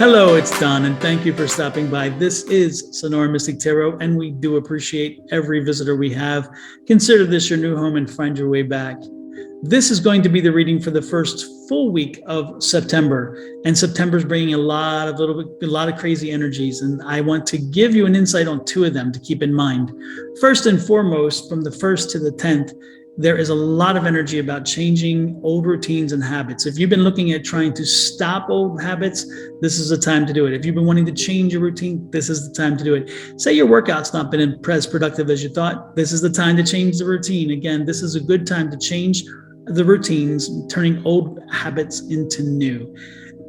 Hello, it's Don, and thank you for stopping by. This is Sonoran Mystic Tarot, and we do appreciate every visitor we have. Consider this your new home and find your way back. This is going to be the reading for the first full week of September, and September's bringing a lot of crazy energies, and I want to give you an insight on two of them to keep in mind. First and foremost, from the 1st to the 10th, there is a lot of energy about changing old routines and habits. If you've been looking at trying to stop old habits, this is the time to do it. If you've been wanting to change your routine, this is the time to do it. Say your workout's not been as productive as you thought, this is the time to change the routine. Again, this is a good time to change the routines, turning old habits into new.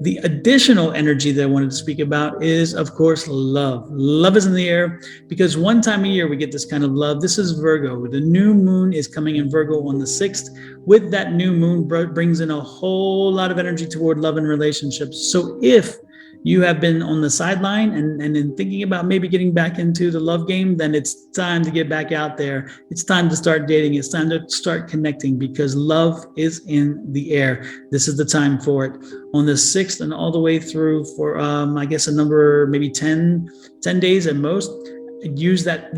The additional energy that I wanted to speak about is, of course, love. Love is in the air because one time a year we get this kind of love. This is Virgo. The new moon is coming in Virgo on the 6th. With that new moon brings in a whole lot of energy toward love and relationships. So if you have been on the sideline and in thinking about maybe getting back into the love game, then it's time to get back out there. It's time to start dating. It's time to start connecting because love is in the air. This is the time for it. On the 6th and all the way through for, I guess, a number, maybe 10 days at most, use that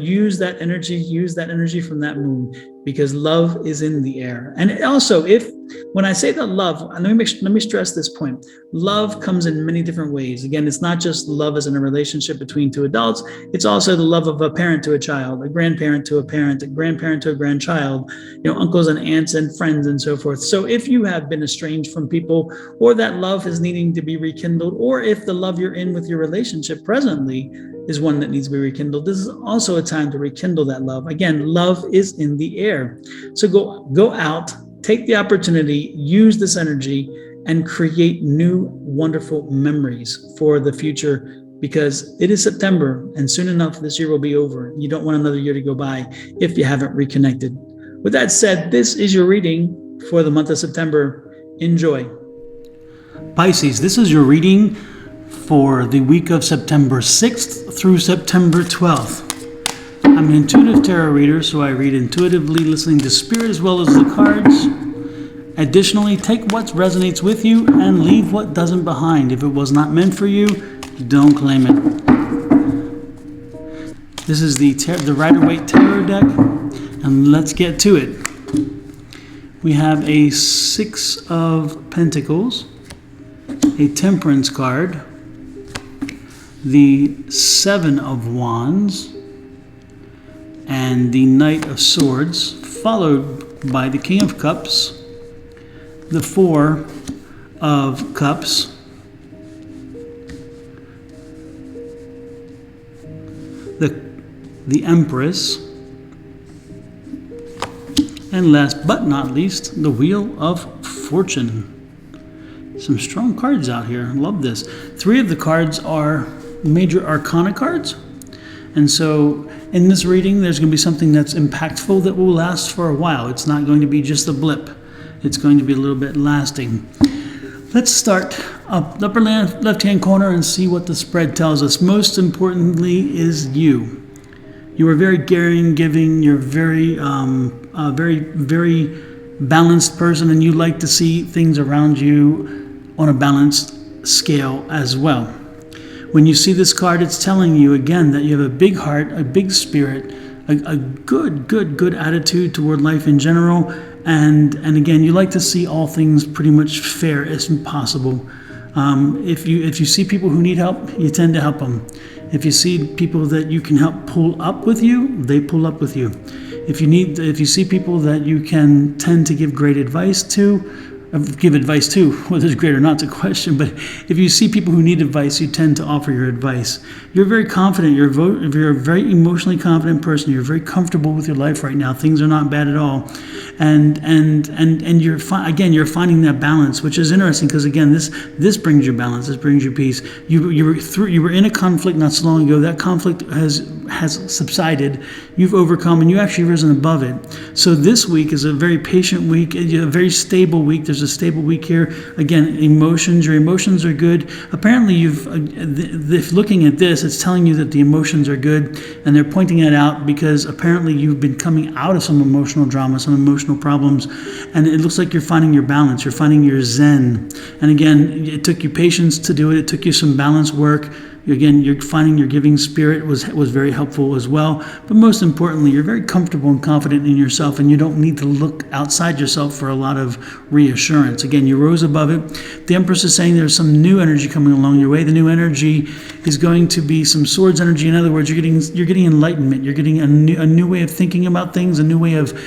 energy from that moon because love is in the air. And also, when I say that love, let me stress this point. Love comes in many different ways. Again, it's not just love as in a relationship between two adults. It's also the love of a parent to a child, a grandparent to a parent, a grandparent to a grandchild, uncles and aunts and friends and so forth. So if you have been estranged from people, or that love is needing to be rekindled, or if the love you're in with your relationship presently is one that needs to be rekindled, this is also a time to rekindle that love. Again, love is in the air. So go out, take the opportunity, use this energy, and create new, wonderful memories for the future because it is September, and soon enough, this year will be over. You don't want another year to go by if you haven't reconnected. With that said, this is your reading for the month of September. Enjoy. Pisces, this is your reading for the week of September 6th through September 12th. I'm an intuitive tarot reader, so I read intuitively, listening to spirit as well as the cards. Additionally, take what resonates with you and leave what doesn't behind. If it was not meant for you, don't claim it. This is the Rider-Waite Tarot deck, and let's get to it. We have a 6 of Pentacles, a Temperance card, the 7 of Wands, and the Knight of Swords, followed by the King of Cups, the 4 of Cups, the Empress, and last but not least, the Wheel of Fortune. Some strong cards out here. Love this. 3 of the cards are major arcana cards. And so in this reading, there's going to be something that's impactful that will last for a while. It's not going to be just a blip. It's going to be a little bit lasting. Let's start up the upper left-hand corner and see what the spread tells us. Most importantly is you. You are very caring, giving. You're very balanced person, and you like to see things around you on a balanced scale as well. When you see this card, it's telling you again that you have a big heart, a big spirit, a good attitude toward life in general, and again, you like to see all things pretty much fair as possible. If you see people who need help, you tend to help them. If you see people that you can help pull up with you, they pull up with you. If you see people that you can tend to give great advice to, whether it's great or not, it's a question, but if you see people who need advice, you tend to offer your advice. You're very confident. You're a very emotionally confident person. You're very comfortable with your life right now. Things are not bad at all. And you're you're finding that balance, which is interesting because again, this brings you balance. This brings you peace. You were in a conflict not so long ago. That conflict has subsided. You've overcome, and you actually risen above it. So this week is a very patient week, a very stable week. There's a stable week here. Again, your emotions are good. Apparently, if looking at this, it's telling you that the emotions are good, and they're pointing it out because apparently you've been coming out of some emotional drama, some emotional problems, and it looks like you're finding your balance, you're finding your zen. And again, it took you patience to do it. It took you some balance work. Again, you're finding your giving spirit was very helpful as well. But most importantly, you're very comfortable and confident in yourself, and you don't need to look outside yourself for a lot of reassurance. Again, you rose above it. The Empress is saying there's some new energy coming along your way. The new energy is going to be some swords energy. In other words, you're getting enlightenment. You're getting a new way of thinking about things, a new way of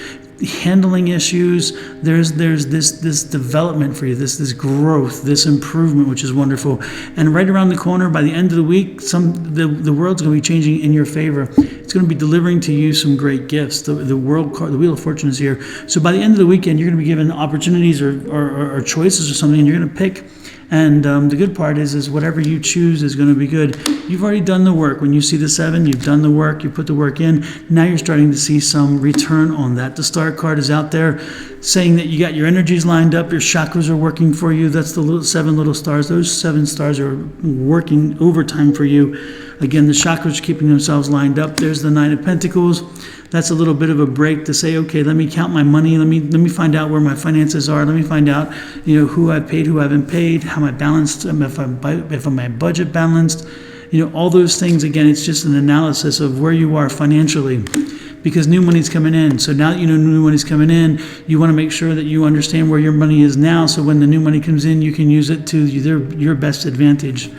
handling issues. There's this development for you, this growth, this improvement, which is wonderful. And right around the corner, by the end of the week, the world's going to be changing in your favor. It's going to be delivering to you some great gifts. The Wheel of Fortune is here. So by the end of the weekend, you're going to be given opportunities or choices or something, and you're going to pick. And the good part is whatever you choose is going to be good. You've already done the work. When you see the 7, you've done the work, you put the work in. Now you're starting to see some return on that. The Star card is out there saying that you got your energies lined up, your chakras are working for you. That's the 7 little stars. Those 7 stars are working overtime for you. Again, the chakras are keeping themselves lined up. There's the 9 of Pentacles. That's a little bit of a break to say, okay, let me count my money. Let me find out where my finances are. Let me find out, who I've paid, who I haven't paid, how am I balanced, if my budget balanced, all those things. Again, it's just an analysis of where you are financially, because new money's coming in. So now that you know new money's coming in, you want to make sure that you understand where your money is now. So when the new money comes in, you can use it to your best advantage.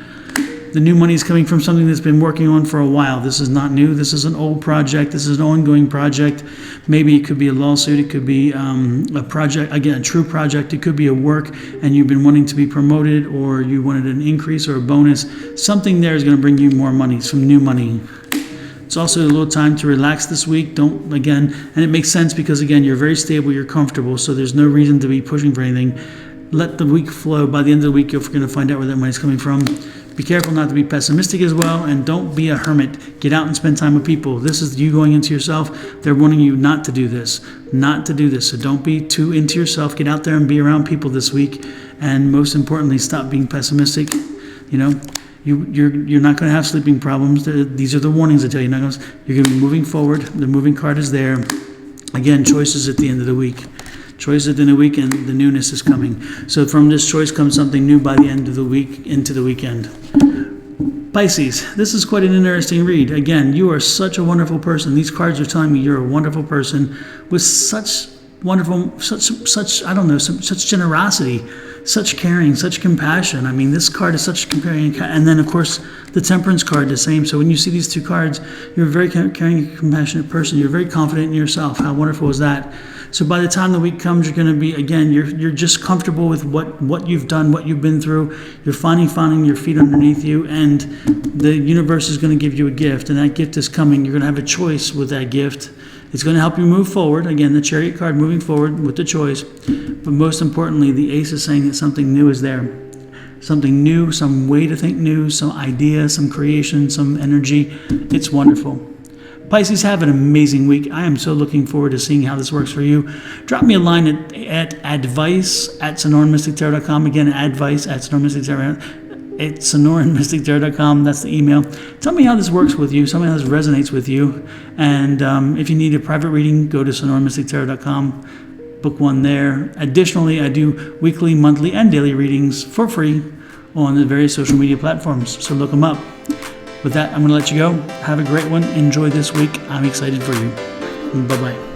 The new money is coming from something that's been working on for a while. This is not new. This is an old project. This is an ongoing project. Maybe it could be a lawsuit. It could be a project, again, a true project. It could be a work, and you've been wanting to be promoted, or you wanted an increase or a bonus. Something there is going to bring you more money, some new money. It's also a little time to relax this week. And it makes sense because, again, you're very stable, you're comfortable, so there's no reason to be pushing for anything. Let the week flow. By the end of the week, you're going to find out where that money's coming from. Be careful not to be pessimistic as well, and don't be a hermit. Get out and spend time with people. This is you going into yourself. They're wanting you not to do this. So don't be too into yourself. Get out there and be around people this week. And most importantly, stop being pessimistic. You're not going to have sleeping problems. These are the warnings I tell you. You're going to be moving forward. The moving card is there. Again, choices at the end of the week. Choice at the end of the week, and the newness is coming. So from this choice comes something new by the end of the week into the weekend. Pisces, this is quite an interesting read. Again, you are such a wonderful person. These cards are telling me you're a wonderful person with such generosity, such caring, such compassion. I mean, this card is such caring, and then of course the Temperance card the same. So when you see these two cards, you're a very caring, compassionate person. You're very confident in yourself. How wonderful is that? So by the time the week comes, you're going to be, again, you're just comfortable with what you've done, what you've been through. You're finding your feet underneath you, and the universe is going to give you a gift, and that gift is coming. You're going to have a choice with that gift. It's going to help you move forward. Again, the Chariot card, moving forward with the choice. But most importantly, the Ace is saying that something new is there. Something new, some way to think new, some idea, some creation, some energy. It's wonderful. Pisces, have an amazing week. I am so looking forward to seeing how this works for you. Drop me a line at advice@sonoranmystictarot.com. Again, advice@sonoranmystictarot.com. That's the email. Tell me how this works with you. Tell me how this resonates with you. And if you need a private reading, go to sonoranmystictarot.com. Book one there. Additionally, I do weekly, monthly, and daily readings for free on the various social media platforms. So look them up. With that, I'm going to let you go. Have a great one. Enjoy this week. I'm excited for you. Bye-bye.